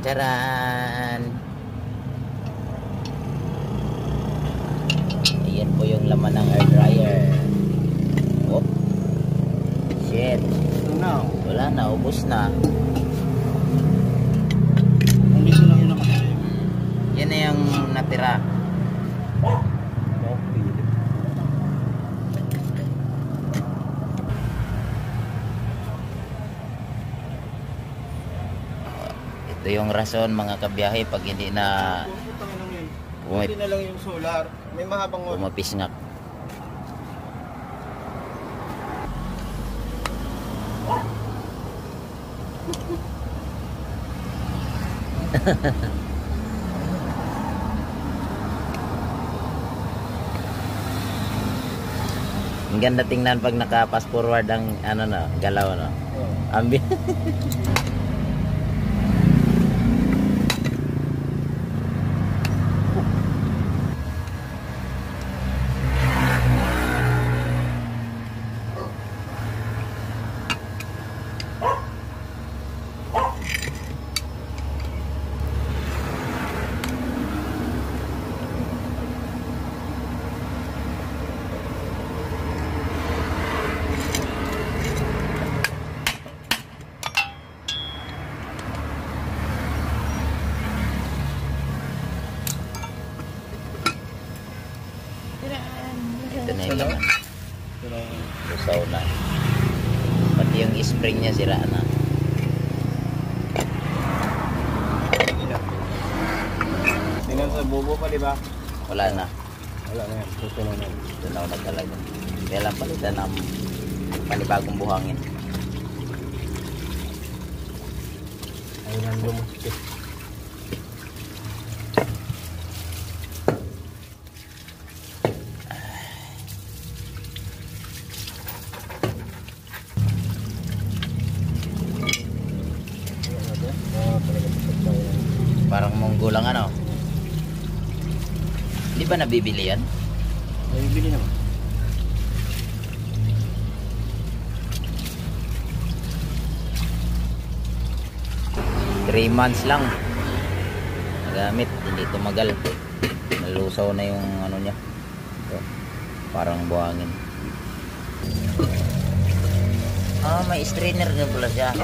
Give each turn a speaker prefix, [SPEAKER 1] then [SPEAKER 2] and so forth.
[SPEAKER 1] Charan! Ayan po yung laman ng air dryer. Oh. Shit.
[SPEAKER 2] No.
[SPEAKER 1] Wala na, ubos na.
[SPEAKER 2] Kung dito lang yun naman.
[SPEAKER 1] Yan na yung natira. Ito yung rason mga kabiyahe pag hindi na
[SPEAKER 2] Hindi na lang yung solar. May mahabang
[SPEAKER 1] pumapisngak. Ang ganda tingnan pag naka-fast forward ang ano na, galaw no. Ambi. Ito na yung laman. Lusaw na. Pati yung spring niya sira na.
[SPEAKER 2] Tingnan sa bubo pa, di ba?
[SPEAKER 1] Wala na.
[SPEAKER 2] Wala na yan. Tutunan na.
[SPEAKER 1] Tunaw na talaga. Kaya lang palitan ng panibagong buhangin.
[SPEAKER 2] Ayun ang lumustik.
[SPEAKER 1] Parang munggo lang ano. Di ba nabibili yan?
[SPEAKER 2] Nabibili naman.
[SPEAKER 1] Three months lang nagamit, hindi tumagal. Nalusaw na yung ano niya. Ito, parang buhangin. May strainer na pala siya.